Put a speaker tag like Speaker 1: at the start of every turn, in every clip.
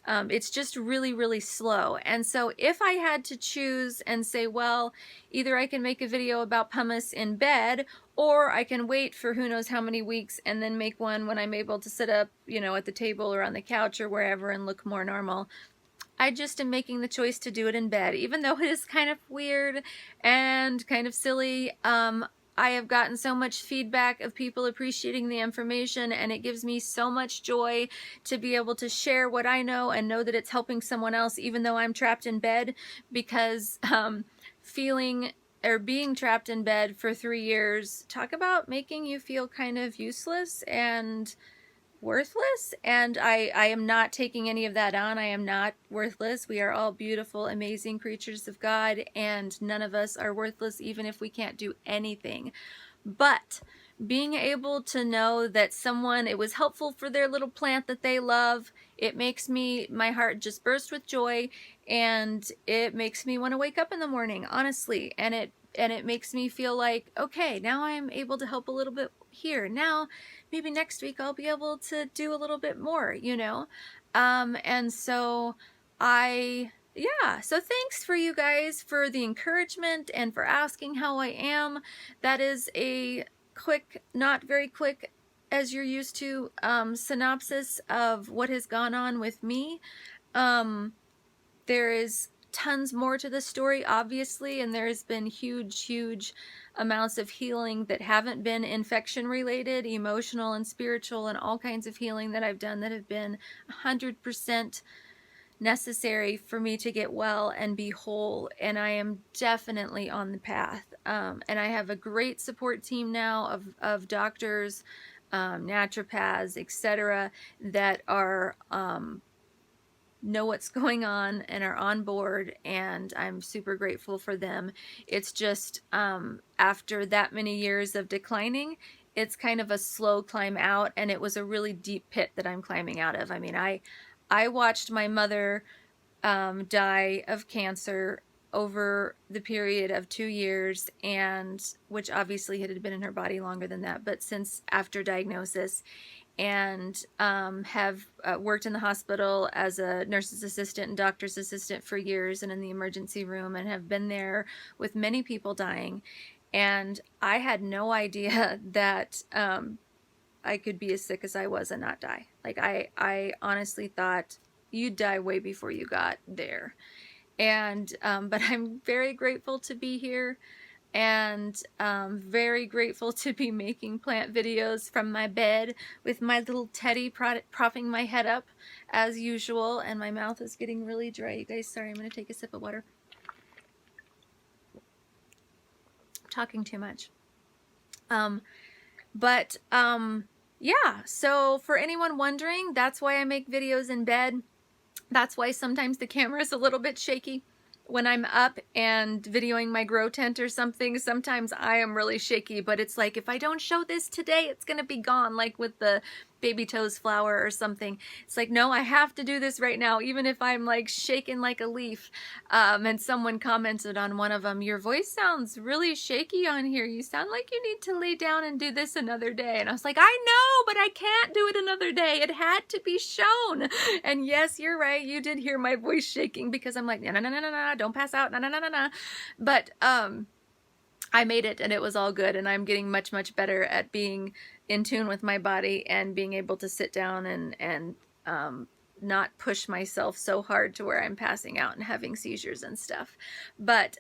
Speaker 1: It's just really, really slow. And so if I had to choose and say, well, either I can make a video about pumice in bed, or I can wait for who knows how many weeks and then make one when I'm able to sit up, at the table or on the couch or wherever and look more normal, I just am making the choice to do it in bed, even though it is kind of weird and kind of silly. I have gotten so much feedback of people appreciating the information, and it gives me so much joy to be able to share what I know and know that it's helping someone else, even though I'm trapped in bed, because feeling or being trapped in bed for 3 years, talk about making you feel kind of useless and worthless. And I am not taking any of that on. I am not worthless. We are all beautiful, amazing creatures of God, and none of us are worthless, even if we can't do anything. But being able to know that someone, it was helpful for their little plant that they love, it makes my heart just burst with joy, and it makes me want to wake up in the morning, honestly. And it makes me feel like, okay, now I'm able to help a little bit here. Now, maybe next week I'll be able to do a little bit more, and so so thanks for you guys for the encouragement and for asking how I am. That is a quick, not very quick as you're used to, synopsis of what has gone on with me. There is tons more to the story, obviously, and there's been huge amounts of healing that haven't been infection related, emotional and spiritual, and all kinds of healing that I've done that have been 100% necessary for me to get well and be whole, and I am definitely on the path. And I have a great support team now of doctors, naturopaths, etc., that are know what's going on and are on board, and I'm super grateful for them. It's just after that many years of declining, it's kind of a slow climb out, and it was a really deep pit that I'm climbing out of. I mean, I watched my mother die of cancer over the period of 2 years, and which obviously had been in her body longer than that, but since after diagnosis, and have worked in the hospital as a nurse's assistant and doctor's assistant for years, and in the emergency room, and have been there with many people dying. And I had no idea that I could be as sick as I was and not die. Like, I honestly thought you'd die way before you got there. And but I'm very grateful to be here, and very grateful to be making plant videos from my bed with my little teddy propping my head up as usual. And my mouth is getting really dry, you guys. Sorry, I'm gonna take a sip of water. I'm talking too much. Yeah, so for anyone wondering, that's why I make videos in bed. That's why sometimes the camera is a little bit shaky when I'm up and videoing my grow tent or something. Sometimes I am really shaky, but it's like, if I don't show this today, it's gonna be gone, like with the baby toes flower or something. It's like, no, I have to do this right now, even if I'm like shaking like a leaf. And someone commented on one of them, your voice sounds really shaky on here. You sound like you need to lay down and do this another day. And I was like, I know, but I can't do it another day. It had to be shown. And yes, you're right. You did hear my voice shaking, because I'm like, no, no, no, no, no, no, don't pass out. No, no, no, no, no. But, I made it, and it was all good, and I'm getting much better at being in tune with my body and being able to sit down and not push myself so hard to where I'm passing out and having seizures and stuff. But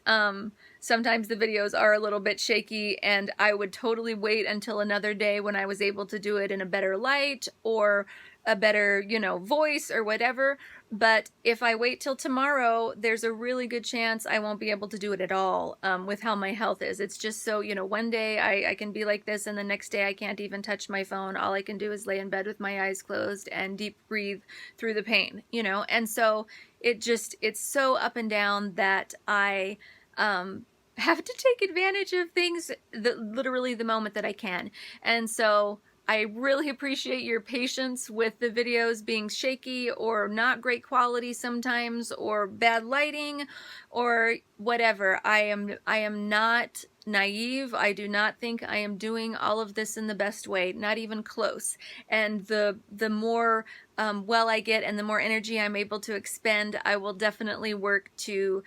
Speaker 1: sometimes the videos are a little bit shaky, and I would totally wait until another day when I was able to do it in a better light or a better, voice or whatever. But if I wait till tomorrow, there's a really good chance I won't be able to do it at all, with how my health is. It's just so, one day I can be like this, and the next day I can't even touch my phone. All I can do is lay in bed with my eyes closed and deep breathe through the pain, And so it's so up and down that I have to take advantage of things literally the moment that I can. And so I really appreciate your patience with the videos being shaky or not great quality sometimes, or bad lighting or whatever. I am not naive. I do not think I am doing all of this in the best way, not even close. And the more well I get and the more energy I'm able to expend, I will definitely work to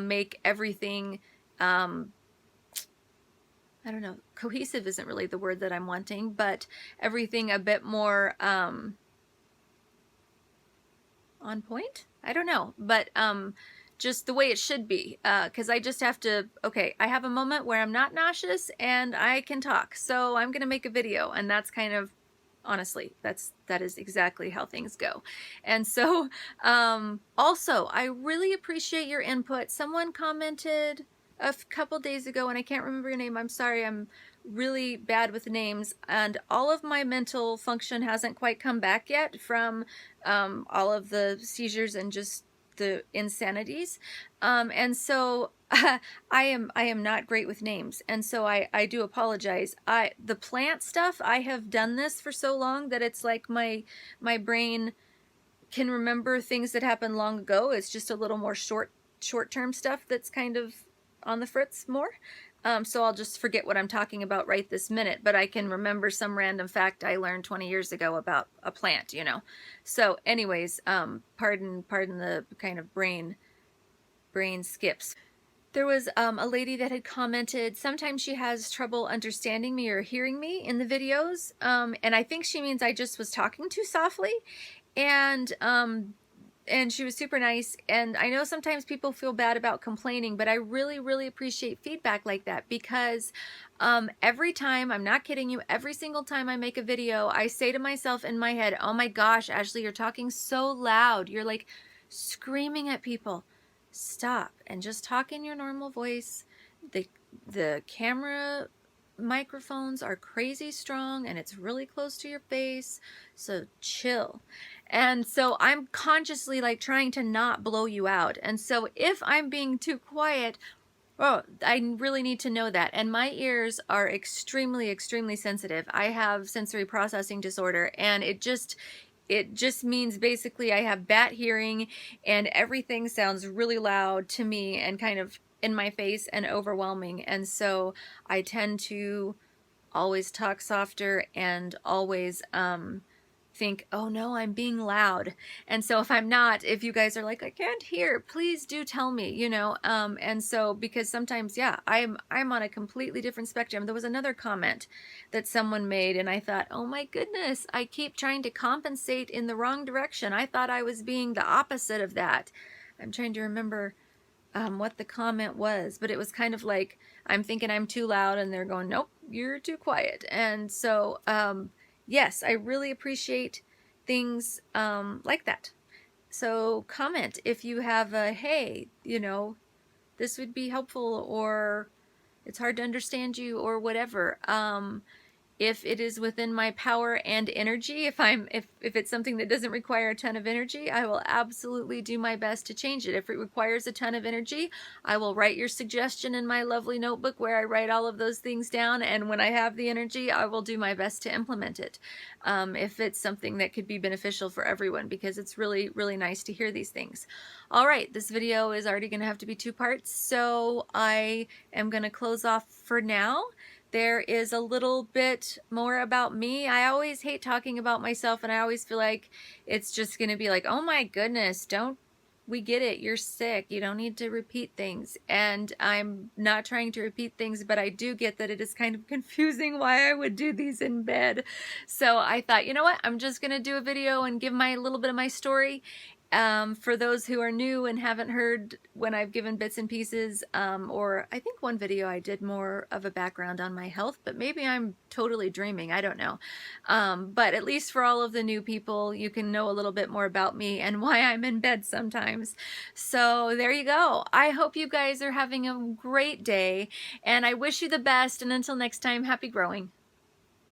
Speaker 1: make everything, I don't know, cohesive isn't really the word that I'm wanting, but everything a bit more on point? I don't know, but just the way it should be, because I just have to, okay, I have a moment where I'm not nauseous and I can talk, so I'm gonna make a video, and that's kind of, honestly, that is exactly how things go. And so also, I really appreciate your input. Someone commented a couple days ago, and I can't remember your name, I'm sorry, I'm really bad with names, and all of my mental function hasn't quite come back yet from all of the seizures and just the insanities, and so I am not great with names, and so I do apologize. The plant stuff, I have done this for so long that it's like my brain can remember things that happened long ago. It's just a little more short-term stuff that's kind of on the fritz more. So I'll just forget what I'm talking about right this minute, but I can remember some random fact I learned 20 years ago about a plant, you know. So anyways, pardon the kind of brain skips. There was a lady that had commented, sometimes she has trouble understanding me or hearing me in the videos, and I think she means I just was talking too softly, and she was super nice. And I know sometimes people feel bad about complaining, but I really appreciate feedback like that, because every time, I'm not kidding you, every single time I make a video, I say to myself in my head, oh my gosh, Ashley, you're talking so loud. You're like screaming at people. Stop and just talk in your normal voice. The camera microphones are crazy strong and it's really close to your face, so chill. And so I'm consciously like trying to not blow you out, and so if I'm being too quiet, oh, I really need to know that. And my ears are extremely sensitive. I have sensory processing disorder, and it just means basically I have bad hearing, and everything sounds really loud to me and kind of in my face and overwhelming. And so I tend to always talk softer and always think, oh no, I'm being loud. And so if I'm not, if you guys are like, I can't hear, please do tell me, you know. And so, because sometimes, yeah, I'm on a completely different spectrum. There was another comment that someone made, and I thought, oh my goodness, I keep trying to compensate in the wrong direction. I thought I was being the opposite of that. I'm trying to remember what the comment was, but it was kind of like, I'm thinking I'm too loud, and they're going, nope, you're too quiet. And so, yes, I really appreciate things like that. So comment if you have a, hey, you know, this would be helpful, or it's hard to understand you, or whatever. If it is within my power and energy, if it's something that doesn't require a ton of energy, I will absolutely do my best to change it. If it requires a ton of energy, I will write your suggestion in my lovely notebook where I write all of those things down, and when I have the energy, I will do my best to implement it. If it's something that could be beneficial for everyone, because it's really nice to hear these things. All right, this video is already going to have to be 2 parts, so I am going to close off for now. There is a little bit more about me. I always hate talking about myself, and I always feel like it's just going to be like, oh my goodness, we get it, you're sick, you don't need to repeat things. And I'm not trying to repeat things, but I do get that it is kind of confusing why I would do these in bed. So I thought, you know what, I'm just going to do a video and give my little bit of my story. For those who are new and haven't heard when I've given bits and pieces, or I think one video I did more of a background on my health, but maybe I'm totally dreaming, I don't know. But at least for all of the new people, you can know a little bit more about me and why I'm in bed sometimes. So there you go. I hope you guys are having a great day, and I wish you the best, and until next time, happy growing.